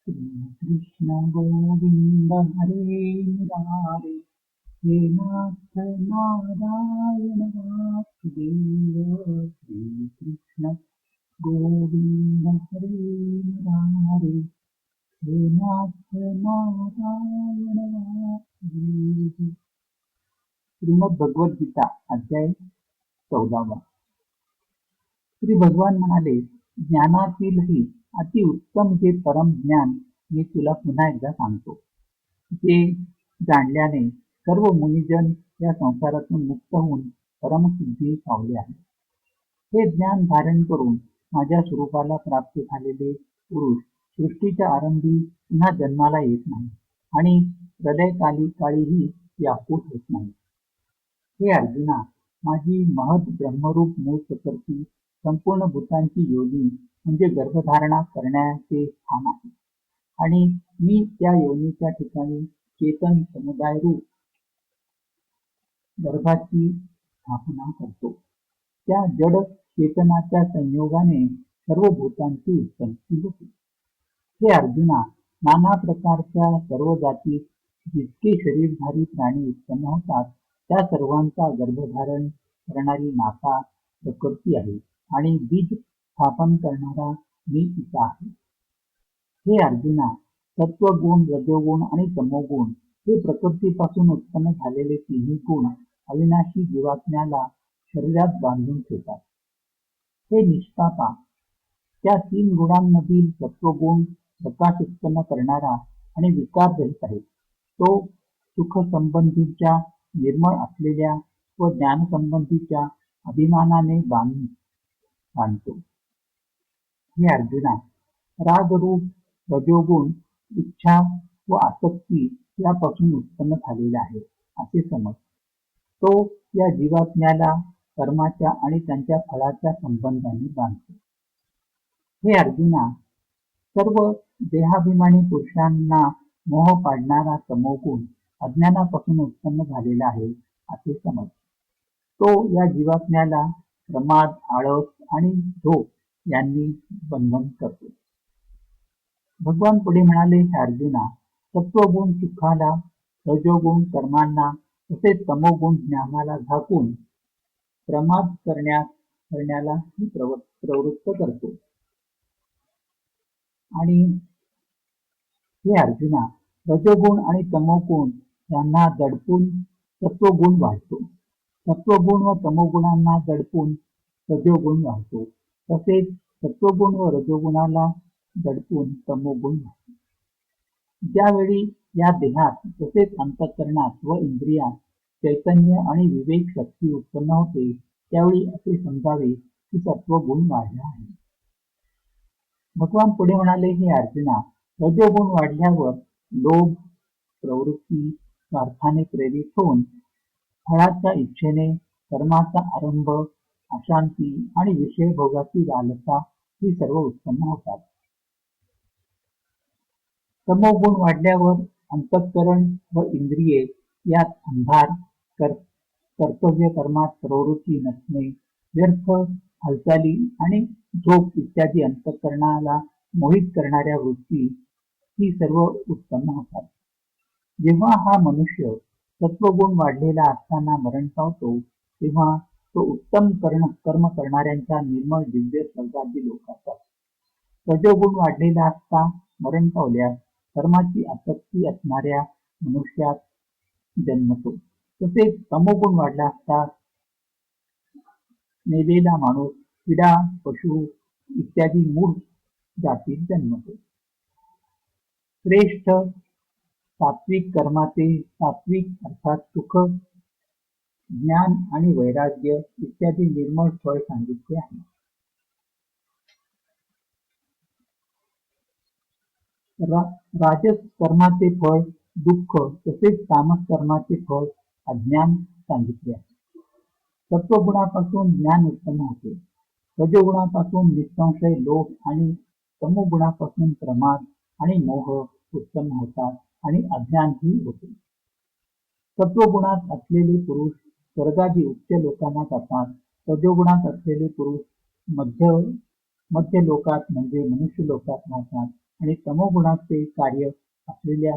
कृष्ण गोविंद हरे मुरारे, हे नाथ नारायण वासुदेव, श्री कृष्ण गोविंद हरे मुरारे, हे नाथ नारायण वासुदेव. श्रीमद भगवद गीता अध्याय 14. श्री भगवान म्हणाले, ज्ञानातीलही अतिउत्तम जे परम ज्ञान मी तुला पुन्हा एकदा सांगतो. जे जाणल्याने सर्व मुनिजन या संसारातून मुक्त होऊन परमसिद्धी पावले आहे. हे ज्ञान धारण करून माझ्या स्वरूपाला प्राप्त झालेले पुरुष सृष्टीच्या आरंभी पुन्हा जन्माला येत नाही आणि काळीही व्याकुळ होत नाही. हे अर्जुना, माझी महद ब्रह्मरूप मूळ प्रकृती संपूर्ण भूतांची योनी म्हणजे गर्भधारणा करण्याचे स्थान आहे आणि मी त्या योनीच्या ठिकाणी चेतन समुदाय रूप गर्भाची स्थापना करतो. त्या जड चेतनाच्या संयोगाने सर्व भूतांची उत्पत्ती होते. हे अर्जुना, नाना प्रकारच्या सर्व जातीत जितके शरीरधारी प्राणी उत्पन्न होतात त्या सर्वांचा गर्भधारण करणारी माता प्रकृती आहे आणि बीज स्थापन करणारा मी पिता आहे. हे अर्जुना, सत्वगुण, रजोगुण आणि तमोगुण हे प्रकृतीपासून उत्पन्न झालेले तिन्ही गुण अविनाशी जीवात्म्याला शरीरात बांधून ठेवतात. हे निष्पापा, त्या तीन गुणांमधील सत्वगुण प्रकाश उत्पन्न करणारा आणि विकाररहित आहे. तो सुख संबंधीच्या निर्मळ असलेल्या व ज्ञान संबंधीच्या अभिमानाने बांधतो. हे अर्जुना, रागरूप रजोगुण इच्छा व आसक्ती यापासून उत्पन्न झालेला आहे असे समज. तो या जीवात्म्याला कर्माच्या आणि त्यांच्या फळाच्या संबंधाने बांधतो. हे अर्जुना, सर्व देहाभिमानी पुरुषांना मोह पाडणारा तमोगुण अज्ञानापासून उत्पन्न झालेला आहे असे समज. तो या जीवात्म्याला प्रमाद, आळस आणि झोप यांनी बंधन करतो. भगवान पुढे म्हणाले, हे अर्जुना, सत्वगुण सुखाला, रजोगुण कर्मांना तसेच तमोगुण ज्ञानाला झाकून प्रमाद करण्याला प्रवृत्त करतो. आणि हे अर्जुना, रजोगुण आणि तमोगुण यांना दडपून सत्वगुण वाढतो. सत्वगुण व तमोगुणांना दडपून रजोगुण वाढतो. तसेच सत्वगुण व रजोगुणाला दडपून तमोगुण वाढतो. ज्यावेळी या देहात तसेच अंतःकरणात व इंद्रियात चैतन्य आणि विवेक शक्ती उत्पन्न होते त्यावेळी असे समजावे की सत्वगुण वाढला आहे. भगवान पुढे म्हणाले, हे अर्जुना, रजोगुण वाढल्यावर लोभ प्रवृत्ती स्वार्थाने प्रेरित होऊन फळाच्या इच्छेने कर्माचा आरंभ, अशांती आणि विषय भोगाची लालसा ही सर्व उत्पन्न होतात. तमोगुण वाढल्यावर अंतःकरण व इंद्रिये यात अंधार, कर्तव्य कर्मात प्रवृत्ती नसणे, व्यर्थ हालचाली आणि झोप इत्यादी अंतःकरणाला मोहित करणाऱ्या वृत्ती ही सर्व उत्पन्न होतात. जेव्हा हा मनुष्य सत्वगुण वाढलेला असताना मरण पावतो तेव्हा तो उत्तम कर्म करणाऱ्यांच्या निर्मळ दिव्य स्वर्गातील लोकात जातो. रजोगुण वाढलेला असता मरण पावल्यास कर्माची आसक्ती असणाऱ्या मनुष्यात जन्मतो. तसेच तमोगुण वाढला असता मेलेला माणूस किडा, पशु इत्यादी मूळ जातीत जन्मतो. श्रेष्ठ सात्विक कर्माचे सात्विक अर्थात सुख, ज्ञान आणि वैराग्य इत्यादी निर्मळ फळ सांगितले आहे. राजस कर्माचे फळ दुःख तसेच तामस कर्माचे फळ अज्ञान सांगितले आहे. सत्वगुणापासून ज्ञान उत्पन्न होते. रजोगुणापासून निसंशय लोभ आणि तमोगुणापासून प्रमाद आणि मोह उत्पन्न होतात आणि अज्ञान ही होते. सत्वगुणात असलेले पुरुष स्वर्गादी उच्च लोकांना जातात. रजोगुणात असलेले पुरुष मध्य लोकात म्हणजे मनुष्य लोकात राहतात आणि तमोगुणाचे कार्य असलेल्या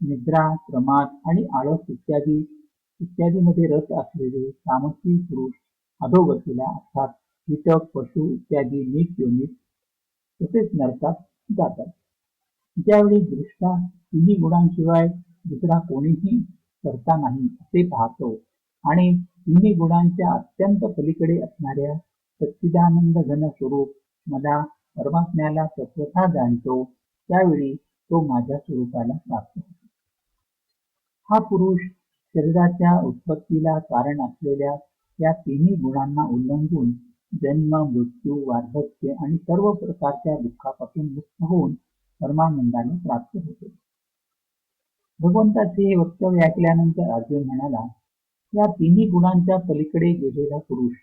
निद्रा, प्रमाद आणि आळस इत्यादीमध्ये रस असलेले तामसी पुरुष अधोगतीला अर्थात कीटक, पशु इत्यादी नीच योनीत तसेच नरकात जातात. ज्यावेळी दृष्टा तिन्ही गुणांशिवाय दुसरा कोणीही करता नाही असे पाहतो आणि तिन्ही गुणांच्या अत्यंत पलीकडे असणाऱ्या सच्चिदानंद घन स्वरूप मला परमात्म्याला तत्वतः जाणतो, त्यावेळी तो माझ्या स्वरूपाला प्राप्त होतो. हा पुरुष शरीराच्या उत्पत्तीला कारण असलेल्या या तिन्ही गुणांना उल्लंघून जन्म, मृत्यू, वार्धक्य आणि सर्व प्रकारच्या दुःखापासून मुक्त होऊन परमानंदाला प्राप्त होतो. भगवंताचे हे वक्तव्य ऐकल्यानंतर अर्जुन म्हणाला, या तिन्ही गुणांच्या पलीकडे गेलेला पुरुष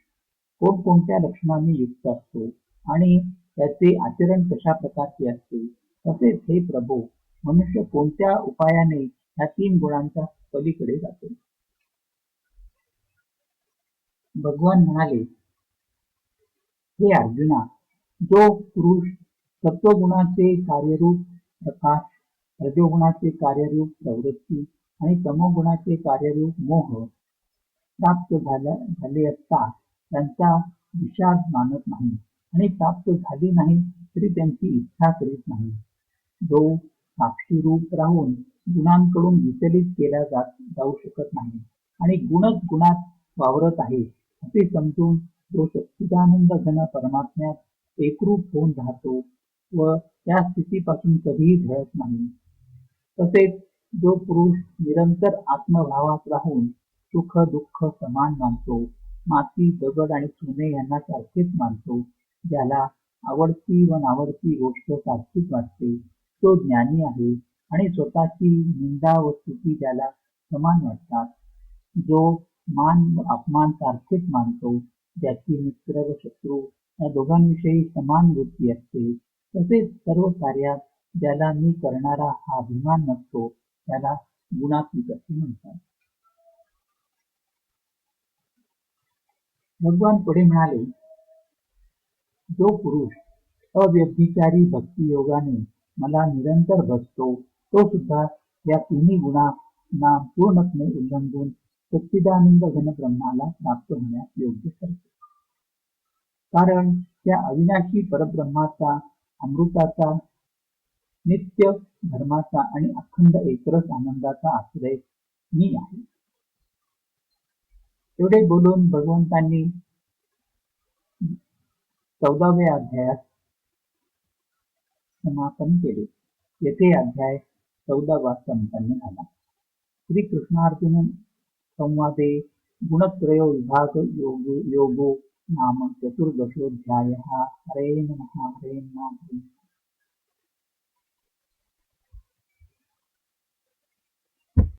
कोणकोणत्या लक्षणांनी युक्त असतो आणि त्याचे आचरण कशा प्रकारचे असते, तसेच हे प्रभू मनुष्य कोणत्या उपायाने ह्या तीन गुणांच्या पलीकडे जातो. भगवान म्हणाले, हे अर्जुना, जो पुरुष सत्वगुणाचे कार्यरूप प्रकाश, रजोगुणाचे कार्यरूप प्रवृत्ती आणि तमोगुणाचे कार्यरूप मोह प्राप्त झाले असता त्यांचा विषाद मानत नाही आणि प्राप्त झाली नाही तरी त्यांची इच्छा करीत नाही, जो साक्षीरूप राहून गुणांकडून विचलित केला जाऊ शकत नाही आणि गुणच गुणात वावरत आहे असे समजून जो सच्चिदानंद घन परमात्म्यात एकरूप होऊन राहतो व त्या स्थितीपासून कधीही ढळत नाही, तसेच जो पुरुष निरंतर आत्मभावात राहून सुख दुःख समान मानतो, माती, दगड आणि चुने यांना सारखेच मानतो, ज्याला आवडती व नावडती गोष्ट सारखीच वाटते, तो ज्ञानी आहे आणि स्वतःची निंदा व स्तुती ज्याला समान वाटतात, जो मान व अपमान सारखेच मानतो, ज्याची मित्र व शत्रू या दोघांविषयी समान वृत्ती असते, तसेच सर्व कार्यात ज्याला मी करणारा हा अभिमान नसतो, त्याला गुणातीत असे म्हणतात. भगवान पुढे म्हणाले, जो पुरुष अव्यभिचारी भक्ती योगाने मला निरंतर भजतो, तो सुद्धा या तिन्ही गुणांना पूर्णपणे उल्लंघून सच्चिदानंद घन ब्रह्माला प्राप्त होण्यास योग्य ठरतो. कारण त्या अविनाशी परब्रह्माचा, अमृताचा, नित्य धर्माचा आणि अखंड एकरस आनंदाचा आश्रय मी आहे. एवढे बोलून भगवंतांनी 14व्या अध्यायात समापन केले. येथे अध्याय 14वा संपन्न झाला. श्रीकृष्णार्जुन संवादे गुणत्रयो विभाग योगो नाम चतुर्दशोऽध्यायः. हरे नमः. हरे नमः.